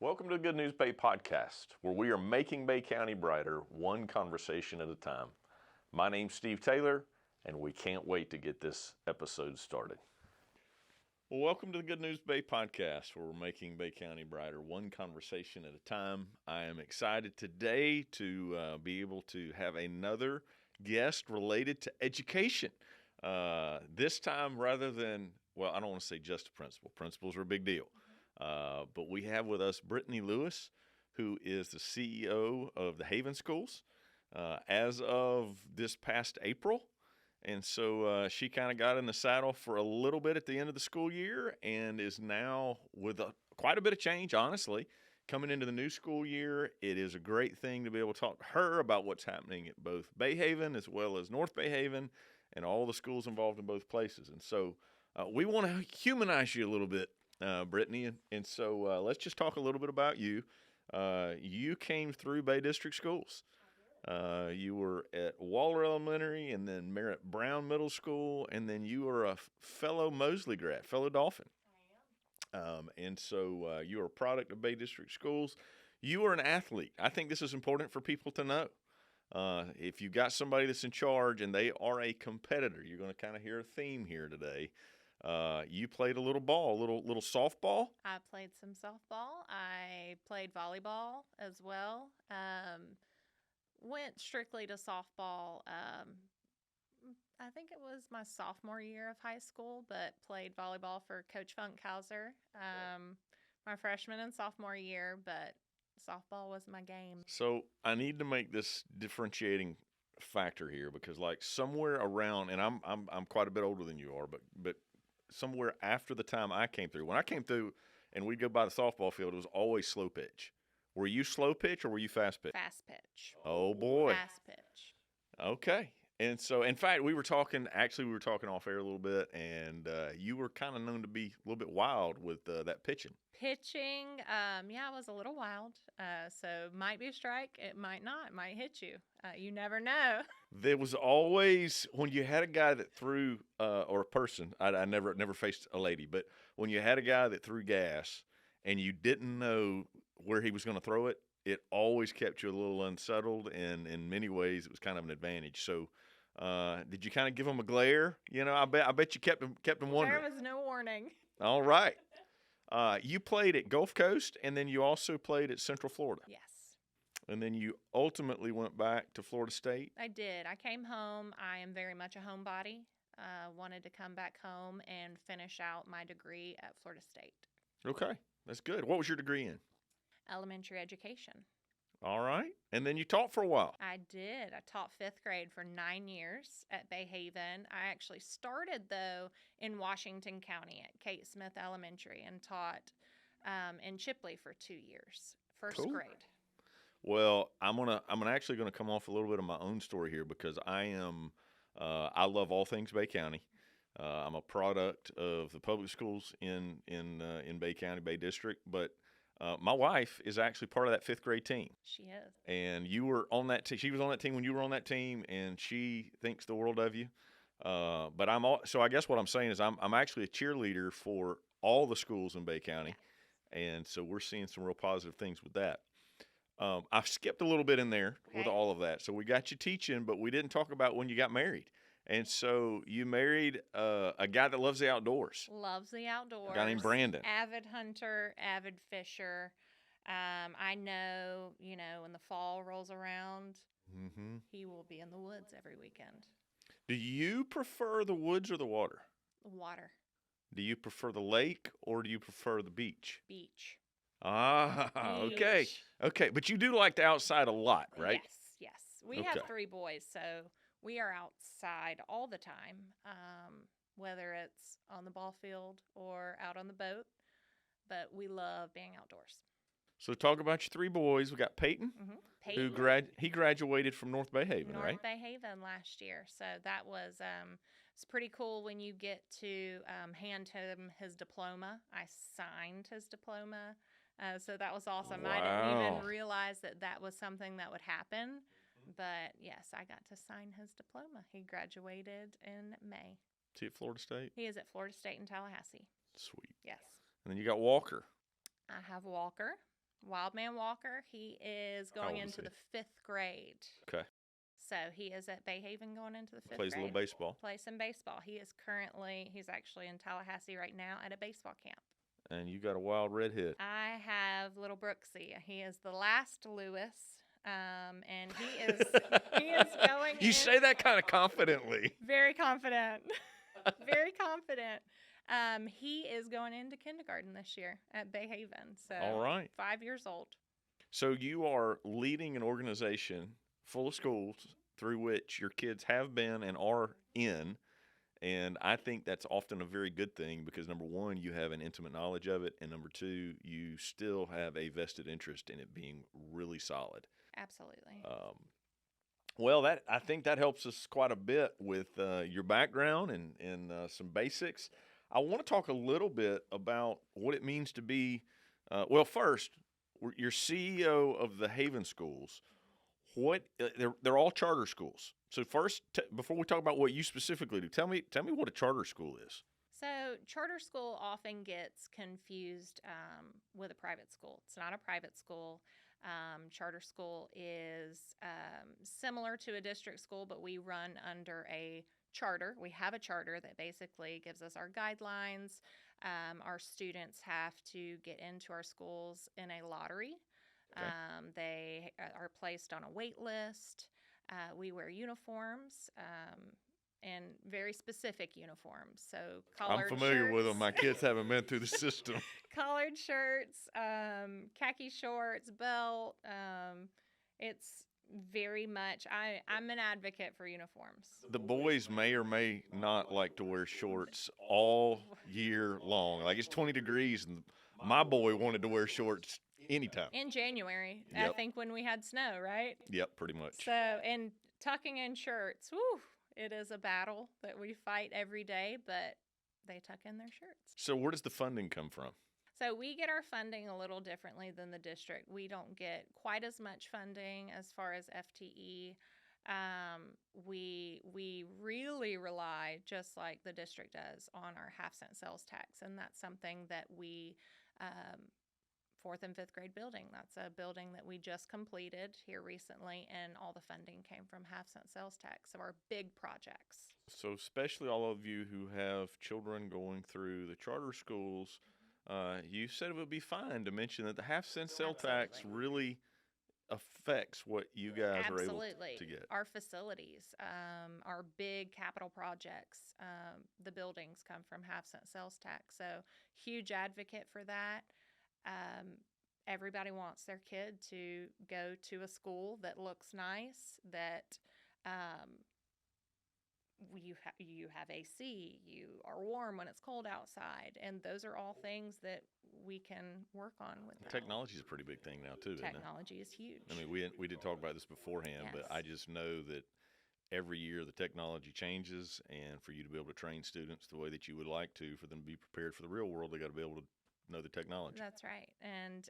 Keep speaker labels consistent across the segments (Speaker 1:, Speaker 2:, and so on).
Speaker 1: Welcome to the Good News Bay podcast, where we are making Bay County brighter, one conversation at a time. My name's Steve Taylor, and we can't wait to get this episode started. Well, welcome to the Good News Bay podcast, where we're making Bay County brighter, one conversation at a time. I am excited today to be able to have another guest related to education. This time, rather than, well, I don't want to say just a principal. Principals are a big deal. But we have with us Brittany Lewis, who is the CEO of the Haven Schools as of this past April. And so she kind of got in the saddle for a little bit at the end of the school year and is now with quite a bit of change, honestly, coming into the new school year. It is a great thing to be able to talk to her about what's happening at both Bay Haven as well as North Bay Haven and all the schools involved in both places. And so we want to humanize you a little bit, Brittany. And so let's just talk a little bit about you. You came through Bay District Schools. You were at Waller Elementary and then Merritt Brown Middle School, and then you were a fellow Mosley grad, fellow Dolphin. I am. And so you are a product of Bay District Schools. You are an athlete. I think this is important for people to know. If you've got somebody that's in charge and they are a competitor, you're going to kind of hear a theme here today. You played a little ball, a little softball.
Speaker 2: I played some softball. I played volleyball as well. Went strictly to softball. I think it was my sophomore year of high school, but played volleyball for Coach Funkhauser my freshman and sophomore year, but softball was my game.
Speaker 1: So I need to make this differentiating factor here because, like, somewhere around, and I'm quite a bit older than you are, but somewhere after the time I came through, when I came through, and we'd go by the softball field, it was always slow pitch. Were you slow pitch or were you fast pitch?
Speaker 2: Fast pitch.
Speaker 1: Oh, boy.
Speaker 2: Fast pitch.
Speaker 1: Okay. And so, in fact, we were talking off air a little bit, and you were kind of known to be a little bit wild with that pitching.
Speaker 2: Pitching, yeah, I was a little wild. So might be a strike. It might not. It might hit you. You never know.
Speaker 1: There was always, when you had a guy that threw, or a person, I never faced a lady, but when you had a guy that threw gas and you didn't know where he was going to throw it, it always kept you a little unsettled, and in many ways it was kind of an advantage. So did you kind of give him a glare? You know, I bet you kept him wondering.
Speaker 2: There was no warning.
Speaker 1: All right. You played at Gulf Coast, and then you also played at Central Florida.
Speaker 2: Yes.
Speaker 1: And then you ultimately went back to Florida State.
Speaker 2: I did. I came home. I am very much a homebody. Wanted to come back home and finish out my degree at Florida State.
Speaker 1: Okay. That's good. What was your degree in?
Speaker 2: Elementary education.
Speaker 1: All right. And then you taught for a while.
Speaker 2: I did. I taught 5th grade for 9 years at Bay Haven. I actually started, though, in Washington County at Kate Smith Elementary and taught in Chipley for 2 years, first grade.
Speaker 1: Well, I'm actually gonna come off a little bit of my own story here because I love all things Bay County. I'm a product of the public schools in Bay County, Bay District, but my wife is actually part of that 5th grade team.
Speaker 2: She is.
Speaker 1: And you were on that team. She was on that team when you were on that team, and she thinks the world of you. So I guess what I'm saying is I'm actually a cheerleader for all the schools in Bay County, and so we're seeing some real positive things with that. I skipped a little bit in there with all of that. So we got you teaching, but we didn't talk about when you got married. And so you married a guy that loves the outdoors.
Speaker 2: Loves the outdoors.
Speaker 1: A guy named Brandon.
Speaker 2: Avid hunter, avid fisher. I know, when the fall rolls around, he will be in the woods every weekend.
Speaker 1: Do you prefer the woods or the water?
Speaker 2: The water.
Speaker 1: Do you prefer the lake or do you prefer the beach?
Speaker 2: Beach.
Speaker 1: Okay. Okay, but you do like the outside a lot, right?
Speaker 2: Yes. We have 3 boys, so we are outside all the time, whether it's on the ball field or out on the boat, but we love being outdoors.
Speaker 1: So talk about your 3 boys. We got Peyton,
Speaker 2: Peyton.
Speaker 1: he graduated from North Bay Haven, right?
Speaker 2: North Bay Haven last year. So that was it's pretty cool when you get to hand him his diploma. I signed his diploma. So that was awesome.
Speaker 1: Wow.
Speaker 2: I didn't even realize that was something that would happen. But, yes, I got to sign his diploma. He graduated in May.
Speaker 1: Is he at Florida State?
Speaker 2: He is at Florida State in Tallahassee.
Speaker 1: Sweet.
Speaker 2: Yes.
Speaker 1: And then you got Walker.
Speaker 2: I have Walker. Wildman Walker. He is
Speaker 1: How
Speaker 2: going
Speaker 1: old is
Speaker 2: into
Speaker 1: he?
Speaker 2: the 5th grade.
Speaker 1: Okay.
Speaker 2: So he is at Bay Haven going into the 5th
Speaker 1: Plays a
Speaker 2: grade.
Speaker 1: little baseball.
Speaker 2: Plays some baseball. He's actually in Tallahassee right now at a baseball camp.
Speaker 1: And you got a wild redhead.
Speaker 2: I have little Brooksy. He is the last Lewis. And he is going
Speaker 1: You say that kind of confidently.
Speaker 2: very confident. Very confident. He is going into kindergarten this year at Bay Haven. So
Speaker 1: All right.
Speaker 2: 5 years old.
Speaker 1: So you are leading an organization full of schools through which your kids have been and are in. And I think that's often a very good thing because, number one, you have an intimate knowledge of it. And number two, you still have a vested interest in it being really solid.
Speaker 2: Absolutely.
Speaker 1: Well, I think that helps us quite a bit with your background and some basics. I want to talk a little bit about what it means to be, first, you're CEO of the Haven Schools. They're all charter schools. So first, before we talk about what you specifically do, tell me what a charter school is.
Speaker 2: So charter school often gets confused with a private school. It's not a private school. Charter school is similar to a district school, but we run under a charter. We have a charter that basically gives us our guidelines. Our students have to get into our schools in a lottery.
Speaker 1: Okay.
Speaker 2: They are placed on a wait list. We wear uniforms, and very specific uniforms. So collared
Speaker 1: I'm familiar with
Speaker 2: shirts.
Speaker 1: them. My kids haven't been through the system.
Speaker 2: Collared shirts, khaki shorts, belt. It's very much, I'm an advocate for uniforms.
Speaker 1: The boys may or may not like to wear shorts all year long. Like it's 20 degrees, and my boy wanted to wear shorts anytime.
Speaker 2: In January,
Speaker 1: Yep.
Speaker 2: I think when we had snow, right?
Speaker 1: Yep, pretty much.
Speaker 2: So, and tucking in shirts, whew, it is a battle that we fight every day, but they tuck in their shirts.
Speaker 1: So where does the funding come from?
Speaker 2: So we get our funding a little differently than the district. We don't get quite as much funding as far as FTE. We really rely, just like the district does, on our half-cent sales tax, and that's something that we 4th and 5th grade building. That's a building that we just completed here recently, and all the funding came from half-cent sales tax, so our big projects.
Speaker 1: So especially all of you who have children going through the charter schools, you said it would be fine to mention that the half-cent sales tax really affects what you guys are able to get.
Speaker 2: Our facilities, our big capital projects, the buildings come from half-cent sales tax, so huge advocate for that. Everybody wants their kid to go to a school that looks nice, that you have AC, you are warm when it's cold outside, and those are all things that we can work on with them.
Speaker 1: Technology is a pretty big thing now too, isn't it?
Speaker 2: Technology is huge.
Speaker 1: I mean, we did talk about this beforehand,
Speaker 2: Yes.
Speaker 1: but I just know that every year the technology changes, and for you to be able to train students the way that you would like to, for them to be prepared for the real world, they got to be able to know the technology.
Speaker 2: That's right. And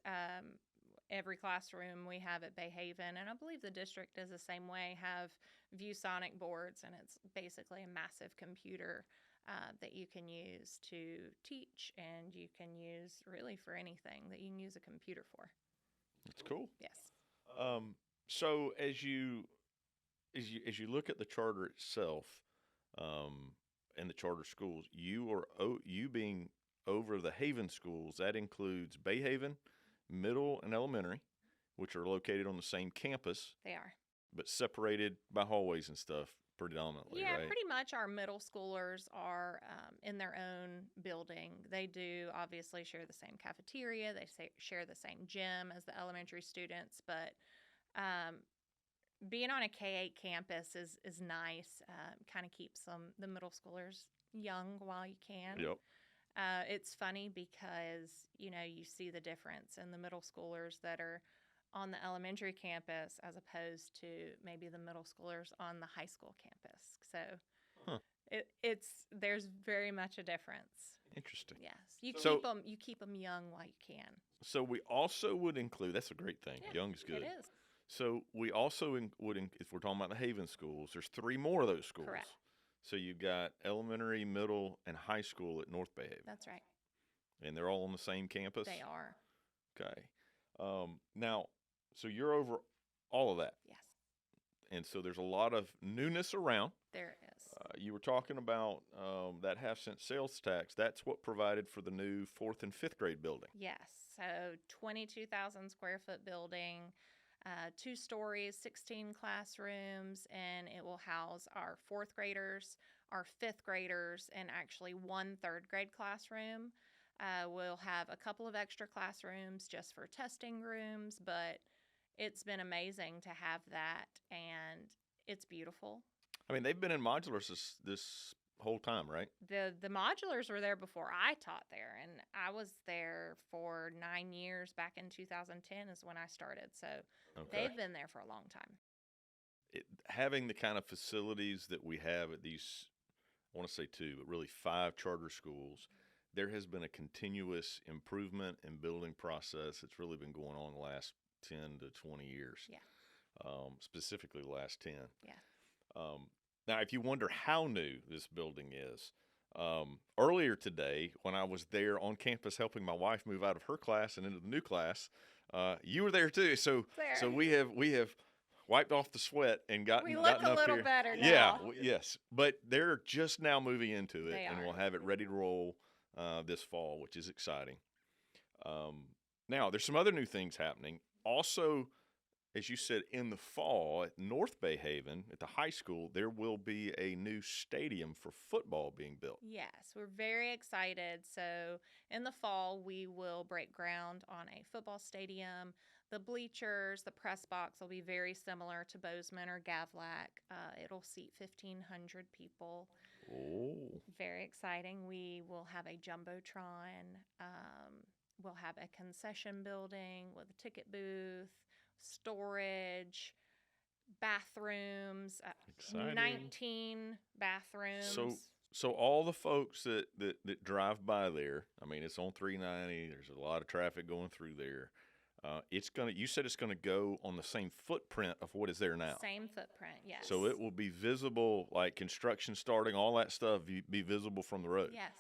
Speaker 2: every classroom we have at Bay Haven, and I believe the district is the same way, have ViewSonic boards, and it's basically a massive computer that you can use to teach, and you can use really for anything that you can use a computer for.
Speaker 1: That's cool.
Speaker 2: Yes.
Speaker 1: So as you look at the charter itself, and the charter schools, you being over the Haven schools, that includes Bay Haven, middle and elementary, which are located on the same campus.
Speaker 2: They are.
Speaker 1: But separated by hallways and stuff predominantly,
Speaker 2: Yeah,
Speaker 1: right?
Speaker 2: pretty much our middle schoolers are in their own building. They do obviously share the same cafeteria. They share the same gym as the elementary students, but being on a K-8 campus is nice. Kind of keeps the middle schoolers young while you can.
Speaker 1: Yep.
Speaker 2: It's funny because, you see the difference in the middle schoolers that are on the elementary campus as opposed to maybe the middle schoolers on the high school campus. So there's very much a difference.
Speaker 1: Interesting.
Speaker 2: Yes. You keep them young while you can.
Speaker 1: So we also would include, that's a great thing.
Speaker 2: Yeah,
Speaker 1: Young is good.
Speaker 2: It is.
Speaker 1: So we also if we're talking about the Haven schools, there's 3 more of those schools.
Speaker 2: Correct.
Speaker 1: So you've got elementary, middle, and high school at North Bay Haven.
Speaker 2: That's right.
Speaker 1: And they're all on the same campus?
Speaker 2: They are.
Speaker 1: Okay. Now, so you're over all of that,
Speaker 2: Yes,
Speaker 1: and so there's a lot of newness around.
Speaker 2: there is.
Speaker 1: You were talking about that half-cent sales tax. That's what provided for the new 4th and 5th grade building.
Speaker 2: Yes, so 22,000 square foot building, 2 stories, 16 classrooms, and it will house our 4th graders, our 5th graders, and actually 1 third grade classroom. We'll have a couple of extra classrooms just for testing rooms, but it's been amazing to have that, and it's beautiful.
Speaker 1: I mean, they've been in modulars this whole time, right?
Speaker 2: The modulars were there before I taught there, and I was there for 9 years. Back in 2010 is when I started, so they've been there for a long time.
Speaker 1: Having the kind of facilities that we have at these, I want to say 2, but really 5 charter schools, there has been a continuous improvement and building process that's really been going on the last 10 to 20 years.
Speaker 2: Yeah.
Speaker 1: Specifically the last 10.
Speaker 2: Yeah.
Speaker 1: Now, if you wonder how new this building is, earlier today when I was there on campus helping my wife move out of her class and into the new class, you were there too. So we have wiped off the sweat and gotten
Speaker 2: We look
Speaker 1: gotten
Speaker 2: a
Speaker 1: up
Speaker 2: little
Speaker 1: here.
Speaker 2: better now.
Speaker 1: Yeah, yes. But they're just now moving into it,
Speaker 2: They
Speaker 1: and
Speaker 2: are.
Speaker 1: we'll have it ready to roll this fall, which is exciting. Now, there's some other new things happening. Also, as you said, in the fall at North Bay Haven, at the high school, there will be a new stadium for football being built.
Speaker 2: Yes, we're very excited. So in the fall, we will break ground on a football stadium. The bleachers, the press box will be very similar to Bozeman or Gavlac. It'll seat 1,500 people.
Speaker 1: Oh.
Speaker 2: Very exciting. We will have a jumbotron. We'll have a concession building with a ticket booth, storage, bathrooms,
Speaker 1: Exciting.
Speaker 2: 19 bathrooms.
Speaker 1: So all the folks that drive by there, I mean, it's on 390. There's a lot of traffic going through there. You said it's gonna go on the same footprint of what is there now.
Speaker 2: Same footprint, yes.
Speaker 1: So it will be visible, like construction starting, all that stuff, be visible from the road.
Speaker 2: Yes.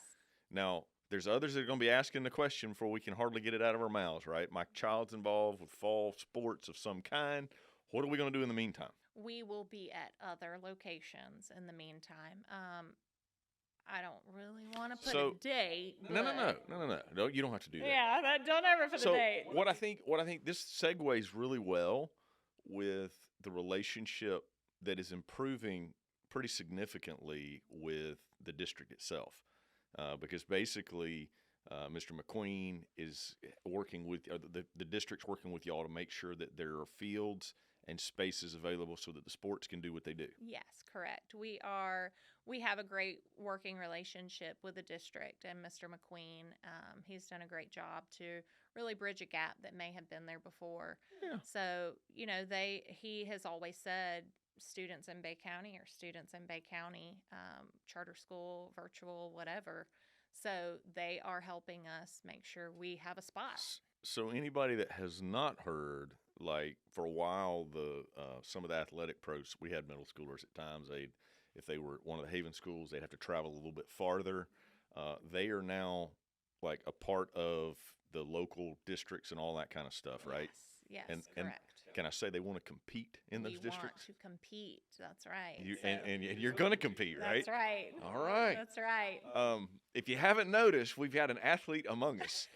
Speaker 1: Now, there's others that are going to be asking the question before we can hardly get it out of our mouths, right? My child's involved with fall sports of some kind. What are we going to do in the meantime?
Speaker 2: We will be at other locations in the meantime. I don't really want to put a date.
Speaker 1: No. No, you don't have to do that.
Speaker 2: Yeah, don't ever put a date.
Speaker 1: What I think this segues really well with the relationship that is improving pretty significantly with the district itself. Because basically, Mr. McQueen is working with the district's working with y'all to make sure that there are fields and spaces available so that the sports can do what they do.
Speaker 2: Yes, correct. We have a great working relationship with the district and Mr. McQueen. He's done a great job to really bridge a gap that may have been there before.
Speaker 1: Yeah.
Speaker 2: So, he has always said students in Bay County or students in Bay County, charter school, virtual, whatever. So they are helping us make sure we have a spot.
Speaker 1: So anybody that has not heard, like for a while, some of the athletic pros, we had middle schoolers at times. If they were at one of the Haven schools, they'd have to travel a little bit farther. They are now like a part of the local districts and all that kind of stuff, right?
Speaker 2: Yes,
Speaker 1: and
Speaker 2: correct.
Speaker 1: Can I say they want to compete in those districts?
Speaker 2: We want to compete. That's right.
Speaker 1: And you're going to compete, right?
Speaker 2: That's right.
Speaker 1: All right.
Speaker 2: That's right.
Speaker 1: If you haven't noticed, we've got an athlete among us.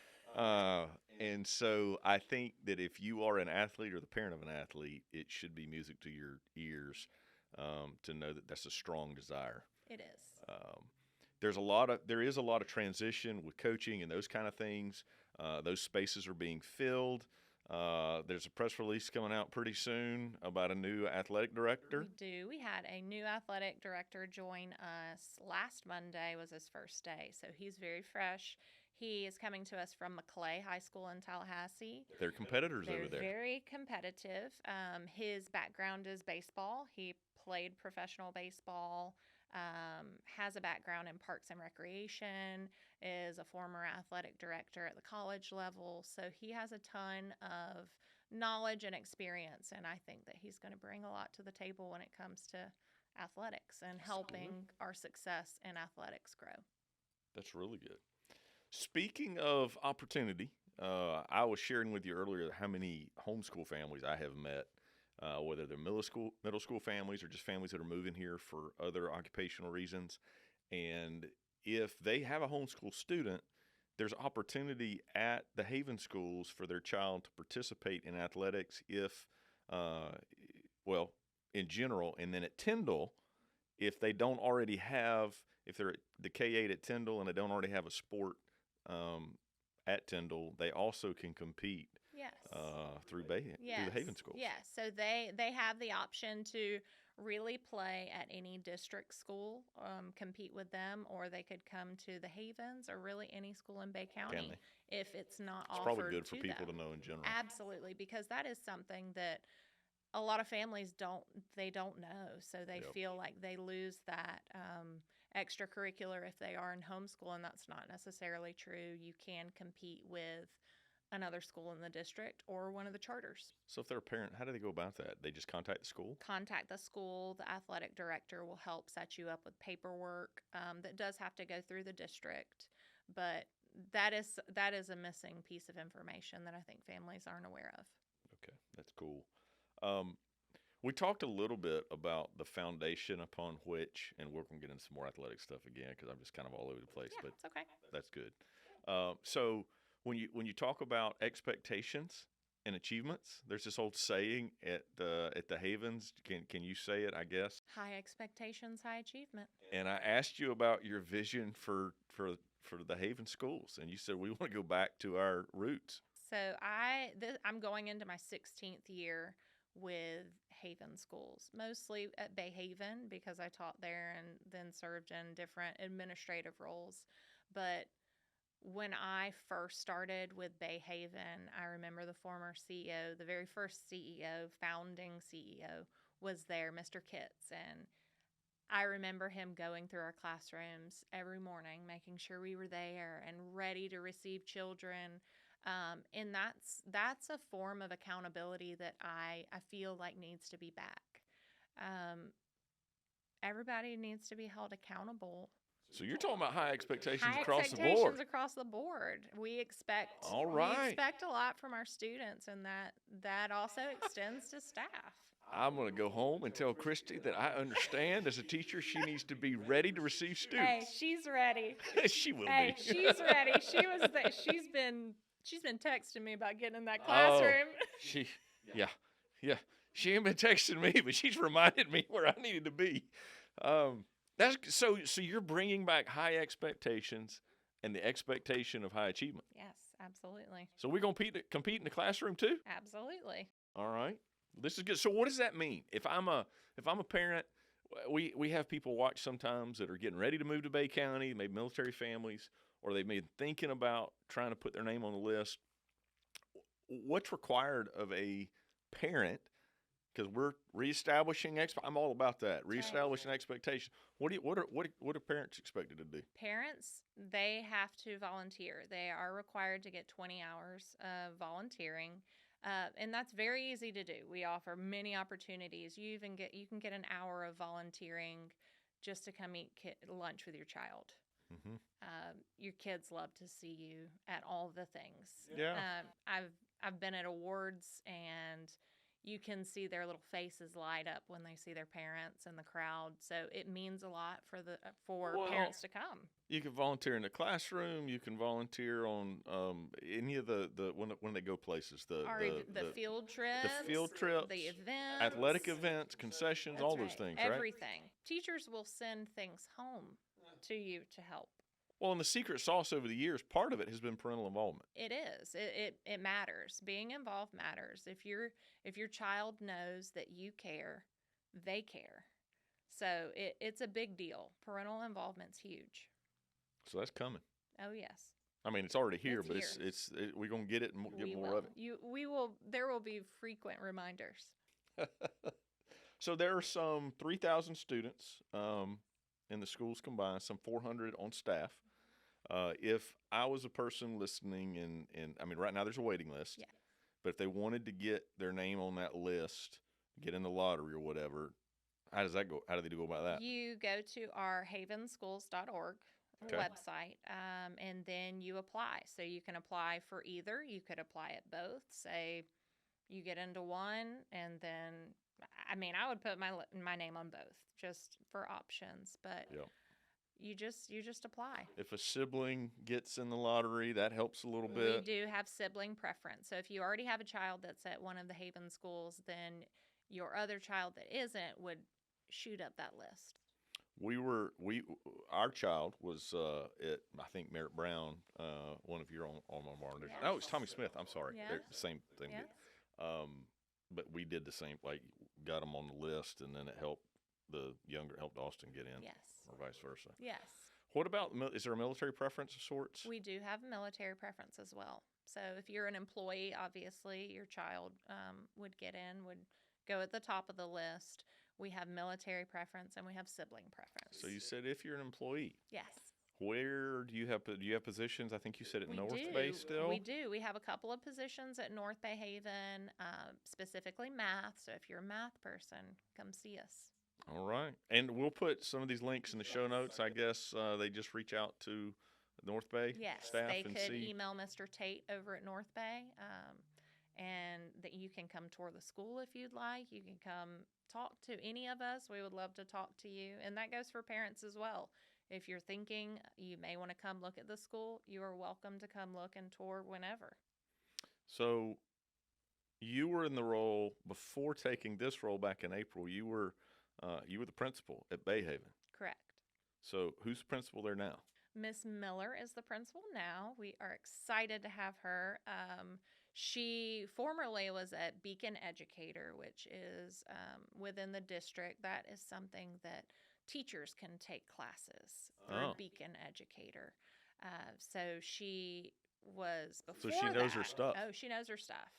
Speaker 1: And so I think that if you are an athlete or the parent of an athlete, it should be music to your ears to know that that's a strong desire.
Speaker 2: It is.
Speaker 1: There is a lot of transition with coaching and those kind of things. Those spaces are being filled. There's a press release coming out pretty soon about a new athletic director.
Speaker 2: We do. We had a new athletic director join us last Monday was his first day. So he's very fresh. He is coming to us from McClay High School in Tallahassee.
Speaker 1: They're competitors over there.
Speaker 2: They're very competitive. His background is baseball. He played professional baseball, has a background in parks and recreation, is a former athletic director at the college level. So he has a ton of knowledge and experience, and I think that he's going to bring a lot to the table when it comes to athletics and helping our success in athletics grow.
Speaker 1: That's really good. Speaking of opportunity, I was sharing with you earlier how many homeschool families I have met, whether they're middle school families or just families that are moving here for other occupational reasons. And if they have a homeschool student, there's opportunity at the Haven schools for their child to participate in athletics if, well, in general. And then at Tyndall, if they don't already have, if they're at the K-8 at Tyndall and they don't already have a sport at Tyndall, they also can compete
Speaker 2: Yes.
Speaker 1: through the Haven schools.
Speaker 2: Yes. So they have the option to really play at any district school, compete with them, or they could come to the Havens or really any school in Bay County if it's not
Speaker 1: It's
Speaker 2: offered
Speaker 1: probably good for
Speaker 2: to
Speaker 1: people
Speaker 2: them.
Speaker 1: to know in general.
Speaker 2: Absolutely, because that is something that a lot of families don't know, so they feel like they lose that extracurricular if they are in homeschool, and that's not necessarily true. You can compete with another school in the district or one of the charters.
Speaker 1: So if they're a parent, how do they go about that? They just contact the school?
Speaker 2: Contact the school. The athletic director will help set you up with paperwork that does have to go through the district, but that is a missing piece of information that I think families aren't aware of.
Speaker 1: Okay, that's cool. We talked a little bit about the foundation upon which, and we're going to get into some more athletic stuff again because I'm just kind of all over the place.
Speaker 2: Yeah,
Speaker 1: but
Speaker 2: it's okay.
Speaker 1: That's good. So when you talk about expectations and achievements, there's this old saying at the Havens. Can you say it? I guess.
Speaker 2: High expectations, high achievement.
Speaker 1: And I asked you about your vision for the Haven schools, and you said we want to go back to our roots.
Speaker 2: So I'm going into my 16th year with Haven schools, mostly at Bay Haven because I taught there and then served in different administrative roles. But when I first started with Bay Haven, I remember the former CEO, the very first CEO, founding CEO, was there, Mr. Kitts, and I remember him going through our classrooms every morning, making sure we were there and ready to receive children. And that's a form of accountability that I feel like needs to be back. Everybody needs to be held accountable.
Speaker 1: So you're talking about high expectations
Speaker 2: High
Speaker 1: across the board.
Speaker 2: expectations across the board. We expect
Speaker 1: All right.
Speaker 2: We expect a lot from our students, and that also extends to staff.
Speaker 1: I'm going to go home and tell Christi that I understand as a teacher she needs to be ready to receive students.
Speaker 2: Hey, she's ready.
Speaker 1: She will
Speaker 2: Hey,
Speaker 1: be.
Speaker 2: she's ready. She's been texting me about getting in that classroom.
Speaker 1: Yeah. She ain't been texting me, but she's reminded me where I needed to be. That's so you're bringing back high expectations and the expectation of high achievement.
Speaker 2: Yes, absolutely.
Speaker 1: So we're going to compete in the classroom too?
Speaker 2: Absolutely.
Speaker 1: All right. This is good. So what does that mean? If I'm a parent, we have people watch sometimes that are getting ready to move to Bay County, maybe military families, or they've been thinking about trying to put their name on the list. What's required of a parent? Because we're reestablishing. I'm all about that. Reestablishing expectation. What are parents expected to do?
Speaker 2: Parents, they have to volunteer. They are required to get 20 hours of volunteering, and that's very easy to do. We offer many opportunities. You can get an hour of volunteering just to come eat lunch with your child.
Speaker 1: Mm-hmm.
Speaker 2: Your kids love to see you at all the things.
Speaker 1: Yeah.
Speaker 2: I've been at awards, and you can see their little faces light up when they see their parents and the crowd. So it means a lot for parents to come.
Speaker 1: You can volunteer in the classroom. You can volunteer on any of the when they go places. The
Speaker 2: field trips.
Speaker 1: The field trips.
Speaker 2: The events.
Speaker 1: Athletic events, concessions, all those things, right?
Speaker 2: Everything. Teachers will send things home to you to help.
Speaker 1: Well, and the secret sauce over the years, part of it has been parental involvement.
Speaker 2: It is. It matters. Being involved matters. If your child knows that you care, they care. So it's a big deal. Parental involvement's huge.
Speaker 1: So that's coming.
Speaker 2: Oh yes.
Speaker 1: I mean, it's already here, but
Speaker 2: here.
Speaker 1: we're gonna get it and get more of it.
Speaker 2: We will. There will be frequent reminders.
Speaker 1: So there are some 3,000 students in the schools combined, some 400 on staff. If I was a person listening, and I mean, right now there's a waiting list.
Speaker 2: Yeah.
Speaker 1: But if they wanted to get their name on that list, get in the lottery or whatever, how does that go? How do they go about that?
Speaker 2: You go to our havenschools.org
Speaker 1: Okay.
Speaker 2: website, and then you apply. So you can apply for either. You could apply at both. Say you get into one, and then I would put my name on both just for options, but
Speaker 1: Yep.
Speaker 2: you just apply.
Speaker 1: If a sibling gets in the lottery, that helps a little
Speaker 2: We
Speaker 1: bit.
Speaker 2: do have sibling preference. So if you already have a child that's at one of the Haven schools, then your other child that isn't would shoot up that list.
Speaker 1: Our child was at, I think, Merritt Brown, one of your alma maters.
Speaker 2: Yes.
Speaker 1: Oh, it's Tommy Smith. I'm sorry.
Speaker 2: Yes.
Speaker 1: They're the same thing.
Speaker 2: Yes.
Speaker 1: But we did the same, like got them on the list, and then it helped helped Austin get in,
Speaker 2: Yes.
Speaker 1: or vice versa.
Speaker 2: Yes.
Speaker 1: What about, is there a military preference of sorts?
Speaker 2: We do have military preference as well. So if you're an employee, obviously your child would get in, would go at the top of the list. We have military preference and we have sibling preference.
Speaker 1: So you said if you're an employee,
Speaker 2: Yes.
Speaker 1: where do you have positions? I think you said at
Speaker 2: We
Speaker 1: North
Speaker 2: do.
Speaker 1: Bay still.
Speaker 2: We do. We have a couple of positions at North Bay Haven, specifically math. So if you're a math person, come see us.
Speaker 1: All right, and we'll put some of these links in the show notes. I guess they just reach out to North Bay
Speaker 2: Yes,
Speaker 1: staff
Speaker 2: they
Speaker 1: and
Speaker 2: could
Speaker 1: see.
Speaker 2: email Mr. Tate over at North Bay, and that you can come tour the school if you'd like. You can come talk to any of us. We would love to talk to you, and that goes for parents as well. If you're thinking you may want to come look at the school, you are welcome to come look and tour whenever.
Speaker 1: So, you were in the role before taking this role back in April. You were the principal at Bay Haven.
Speaker 2: Correct.
Speaker 1: So, who's the principal there now?
Speaker 2: Miss Miller is the principal now. We are excited to have her. She formerly was a Beacon Educator, which is within the district. That is something that teachers can take classes for a Beacon Educator. So she was before.
Speaker 1: So she knows her
Speaker 2: that-
Speaker 1: stuff.
Speaker 2: Oh, she knows her stuff.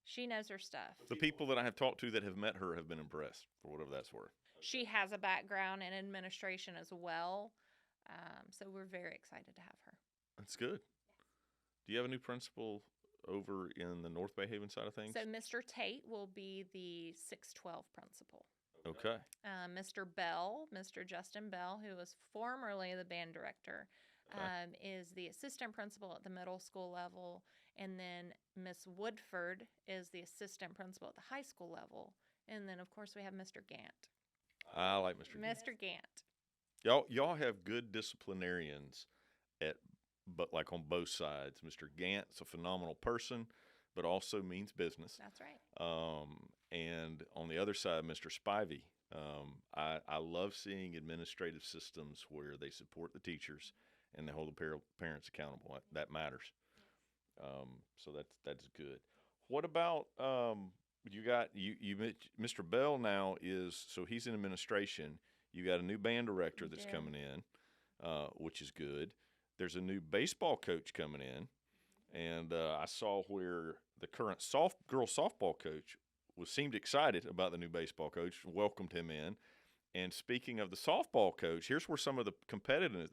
Speaker 2: She knows her stuff.
Speaker 1: The people that I have talked to that have met her have been impressed, for whatever that's worth.
Speaker 2: She has a background in administration as well. So we're very excited to have her.
Speaker 1: That's good. Do you have a new principal over in the North Bay Haven side of things?
Speaker 2: So Mr. Tate will be the 612 principal.
Speaker 1: Okay.
Speaker 2: Mr. Bell, Mr. Justin Bell, who was formerly the band director, is the assistant principal at the middle school level. And then Miss Woodford is the assistant principal at the high school level. And then, of course, we have Mr. Gant.
Speaker 1: I like Mr. Gant.
Speaker 2: Mr. Gant.
Speaker 1: Y'all have good disciplinarians but like on both sides. Mr. Gant's a phenomenal person, but also means business.
Speaker 2: That's right.
Speaker 1: And on the other side, Mr. Spivey. I love seeing administrative systems where they support the teachers and they hold the parents accountable. That matters. So that's good. What about Mr. Bell now so he's in administration. You got a new band director that's coming in, which is good. There's a new baseball coach coming in, and I saw where the current girls softball coach seemed excited about the new baseball coach, welcomed him in. And speaking of the softball coach, here's where some of the competitiveness.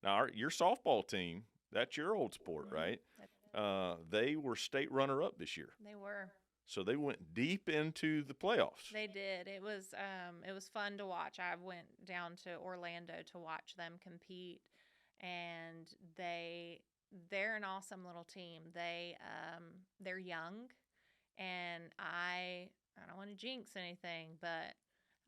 Speaker 1: Now, your softball team, that's your old sport, right? They were state runner-up this year.
Speaker 2: They were.
Speaker 1: So they went deep into the playoffs.
Speaker 2: They did. It was fun to watch. I went down to Orlando to watch them compete, and they're an awesome little team. They're young, and I don't want to jinx anything, but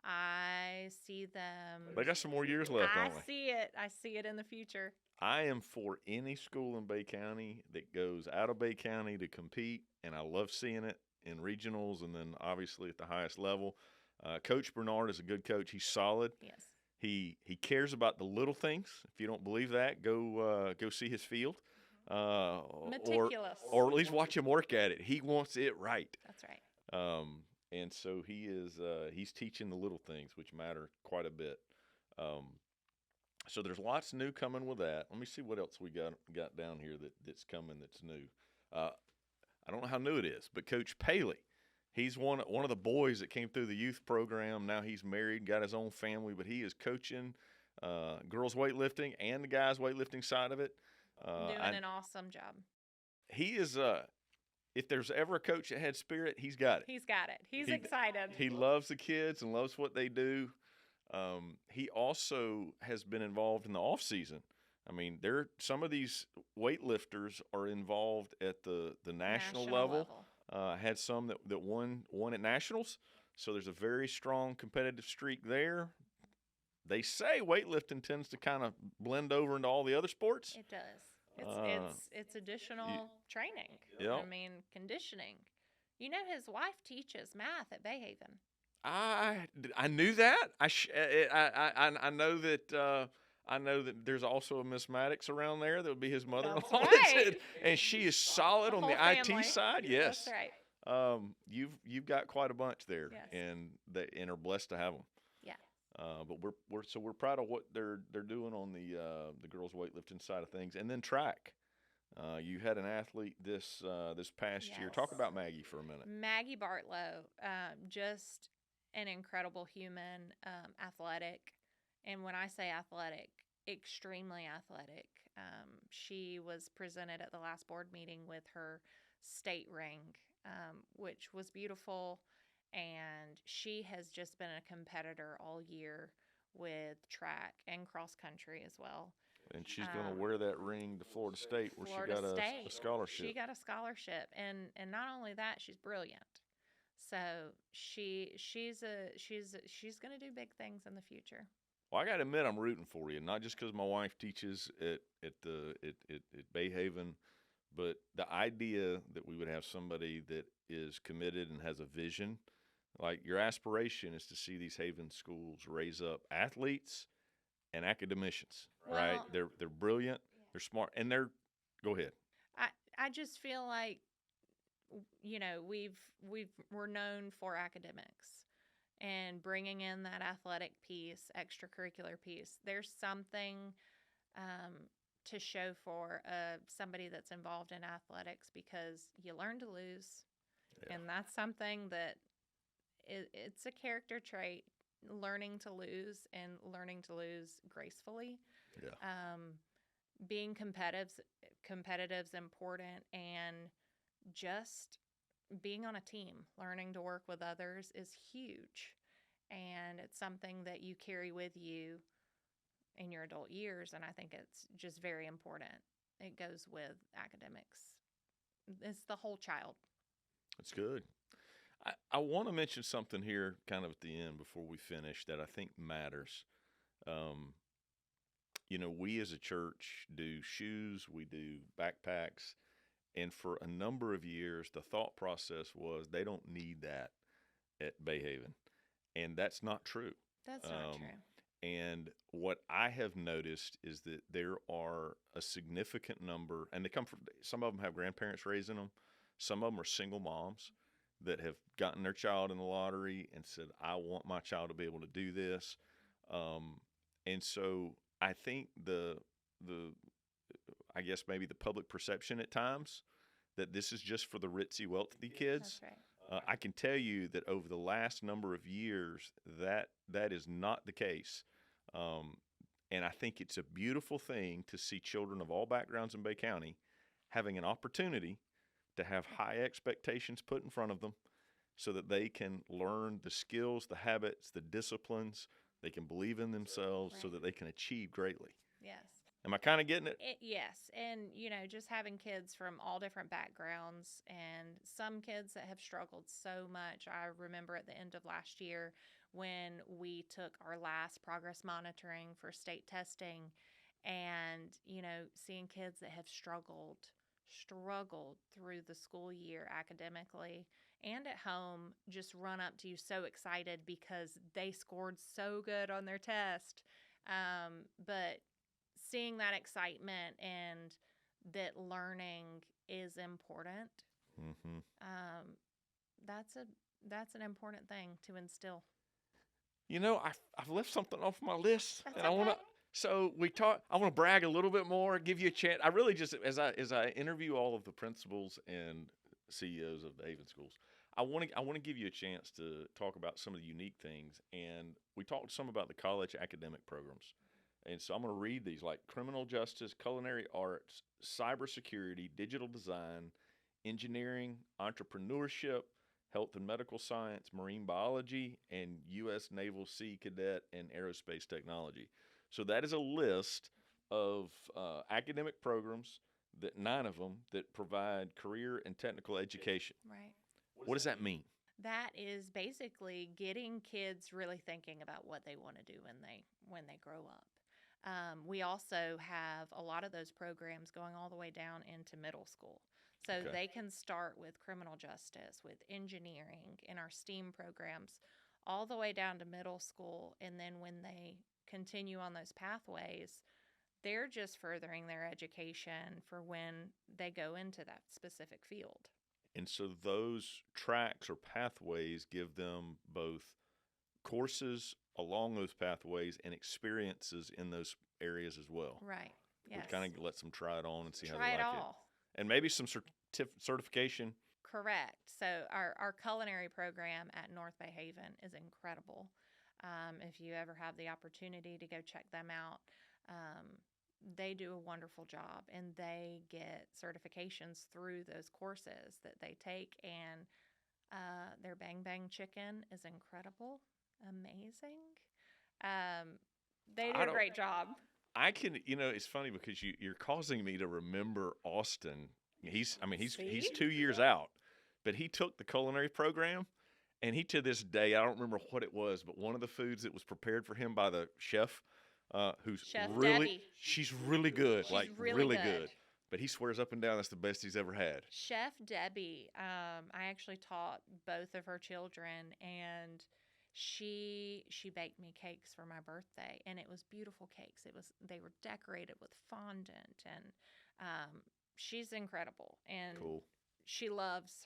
Speaker 2: I see them.
Speaker 1: They got some more years left, don't they?
Speaker 2: I see it in the future.
Speaker 1: I am for any school in Bay County that goes out of Bay County to compete, and I love seeing it in regionals and then obviously at the highest level. Coach Bernard is a good coach. He's solid.
Speaker 2: Yes.
Speaker 1: He cares about the little things. If you don't believe that, go see his field.
Speaker 2: Meticulous.
Speaker 1: Or at least watch him work at it. He wants it right.
Speaker 2: That's right.
Speaker 1: And so he's teaching the little things, which matter quite a bit. So there's lots new coming with that. Let me see what else we got down here that's coming that's new. I don't know how new it is, but Coach Paley, he's one of the boys that came through the youth program. Now he's married, got his own family, but he is coaching girls weightlifting and the guys weightlifting side of it.
Speaker 2: Doing an awesome job.
Speaker 1: He is if there's ever a coach that had spirit, he's got it.
Speaker 2: He's got it. He's excited.
Speaker 1: He loves the kids and loves what they do. He also has been involved in the off season I mean, some of these weightlifters are involved at the national level. Had some that won at nationals, so there's a very strong competitive streak there. They say weightlifting tends to kind of blend over into all the other sports.
Speaker 2: It does. It's additional training.
Speaker 1: Yep.
Speaker 2: I mean, conditioning. You know, his wife teaches math at Bayhaven.
Speaker 1: I knew that. I know that. I know that there's also a Miss Maddox around there that would be his mother-in-law,
Speaker 2: That's right.
Speaker 1: and she is solid on the
Speaker 2: family.
Speaker 1: IT side. Yes,
Speaker 2: That's right.
Speaker 1: You've got quite a bunch there,
Speaker 2: Yes.
Speaker 1: and are blessed to have them.
Speaker 2: Yeah.
Speaker 1: But we're proud of what they're doing on the girls weightlifting side of things, and then track. You had an athlete this past year. Talk about Maggie for a minute.
Speaker 2: Maggie Bartlow, just an incredible human, athletic, and when I say athletic, extremely athletic. She was presented at the last board meeting with her state ring, which was beautiful, and she has just been a competitor all year with track and cross country as well.
Speaker 1: And she's going to wear that ring to Florida State, where she got a scholarship.
Speaker 2: She got a scholarship, and not only that, she's brilliant. So she's going to do big things in the future.
Speaker 1: Well, I got to admit, I'm rooting for you, not just because my wife teaches at Bayhaven, but the idea that we would have somebody that is committed and has a vision. Like, your aspiration is to see these Haven schools raise up athletes and academicians, right? They're brilliant, they're smart, and go ahead.
Speaker 2: I just feel like, you know, we're known for academics, and bringing in that athletic piece, extracurricular piece. There's something to show for somebody that's involved in athletics, because you learn to lose, and that's something that it's a character trait. Learning to lose, and learning to lose gracefully. Yeah. Being competitive's important, and just being on a team, learning to work with others is huge, and it's something that you carry with you in your adult years, and I think it's just very important. It goes with academics. It's the whole child.
Speaker 1: That's good. I want to mention something here kind of at the end before we finish that I think matters. You know, we as a church do shoes, we do backpacks, and for a number of years, the thought process was they don't need that at Bayhaven, and that's not true.
Speaker 2: That's not true.
Speaker 1: And what I have noticed is that there are a significant number, and they come from, some of them have grandparents raising them, some of them are single moms that have gotten their child in the lottery and said, I want my child to be able to do this. And so I think I guess maybe the public perception at times that this is just for the ritzy, wealthy kids.
Speaker 2: That's right.
Speaker 1: I can tell you that over the last number of years, that is not the case. And I think it's a beautiful thing to see children of all backgrounds in Bay County having an opportunity to have high expectations put in front of them so that they can learn the skills, the habits, the disciplines. They can believe in themselves so that they can achieve greatly.
Speaker 2: Yes.
Speaker 1: Am I kind of getting it?
Speaker 2: Yes. And, you know, just having kids from all different backgrounds, and some kids that have struggled so much. I remember at the end of last year when we took our last progress monitoring for state testing, and, you know, seeing kids that have struggled through the school year academically and at home, just run up to you so excited because they scored so good on their test. But seeing that excitement and that learning is important, that's an important thing to instill.
Speaker 1: You know, I've left something off my list,
Speaker 2: That's
Speaker 1: and
Speaker 2: okay.
Speaker 1: I want to. So I want to brag a little bit more, give you a chance. I really just, as I interview all of the principals and CEOs of the Haven schools, I want to give you a chance to talk about some of the unique things. And we talked some about the college academic programs. And so I'm going to read these, like criminal justice, culinary arts, cybersecurity, digital design, engineering, entrepreneurship, health and medical science, marine biology, and U.S. Naval Sea Cadet and aerospace technology. So that is a list of academic programs, 9 of them, that provide career and technical education.
Speaker 2: Right.
Speaker 1: What does that mean?
Speaker 2: That is basically getting kids really thinking about what they want to do when they grow up. We also have a lot of those programs going all the way down into middle school. So
Speaker 1: Okay.
Speaker 2: they can start with criminal justice, with engineering, in our STEAM programs, all the way down to middle school. And then when they continue on those pathways, they're just furthering their education for when they go into that specific field.
Speaker 1: And so those tracks or pathways give them both courses along those pathways and experiences in those areas as well.
Speaker 2: Right. Yes.
Speaker 1: Which kind of lets them try it on and see how
Speaker 2: Try
Speaker 1: they
Speaker 2: it
Speaker 1: like
Speaker 2: all.
Speaker 1: it. And maybe some certification.
Speaker 2: Correct. So our culinary program at North Bay Haven is incredible. If you ever have the opportunity to go check them out, they do a wonderful job, and they get certifications through those courses that they take. And their Bang Bang Chicken is incredible, amazing. They do a great job.
Speaker 1: I can, it's funny because you're causing me to remember Austin. He's 2 years out, but he took the culinary program, and he, to this day, I don't remember what it was, but one of the foods that was prepared for him by the chef, who's
Speaker 2: Chef
Speaker 1: really,
Speaker 2: Debbie.
Speaker 1: she's really good,
Speaker 2: She's really good.
Speaker 1: But he swears up and down that's the best he's ever had.
Speaker 2: Chef Debbie, I actually taught both of her children, and she baked me cakes for my birthday, and it was beautiful cakes. They were decorated with fondant, and she's incredible. And
Speaker 1: Cool.
Speaker 2: She loves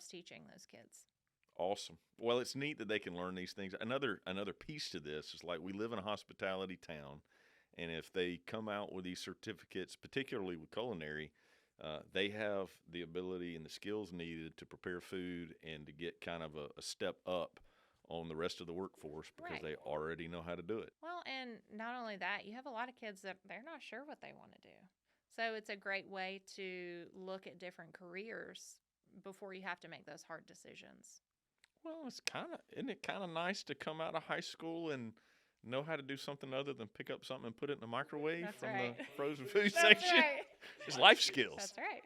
Speaker 2: teaching those kids.
Speaker 1: Awesome. Well, it's neat that they can learn these things. Another piece to this is, like, we live in a hospitality town, and if they come out with these certificates, particularly with culinary, they have the ability and the skills needed to prepare food and to get kind of a step up on the rest of the workforce because
Speaker 2: Right.
Speaker 1: they already know how to do it.
Speaker 2: Well, and not only that, you have a lot of kids that they're not sure what they want to do. So it's a great way to look at different careers before you have to make those hard decisions.
Speaker 1: Well, isn't it kind of nice to come out of high school and know how to do something other than pick up something and put it in the microwave
Speaker 2: That's
Speaker 1: from
Speaker 2: right.
Speaker 1: the frozen food
Speaker 2: That's
Speaker 1: section?
Speaker 2: right.
Speaker 1: It's life skills.
Speaker 2: That's right.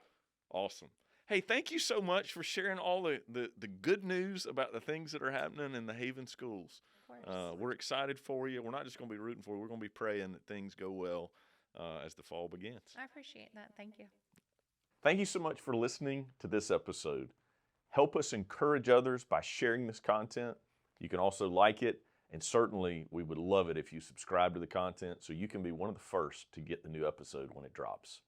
Speaker 1: Awesome. Hey, thank you so much for sharing all the good news about the things that are happening in the Haven schools.
Speaker 2: Of course.
Speaker 1: We're excited for you. We're not just going to be rooting for you. We're going to be praying that things go well as the fall begins.
Speaker 2: I appreciate that. Thank you.
Speaker 1: Thank you so much for listening to this episode. Help us encourage others by sharing this content. You can also like it, and certainly we would love it if you subscribe to the content so you can be one of the first to get the new episode when it drops.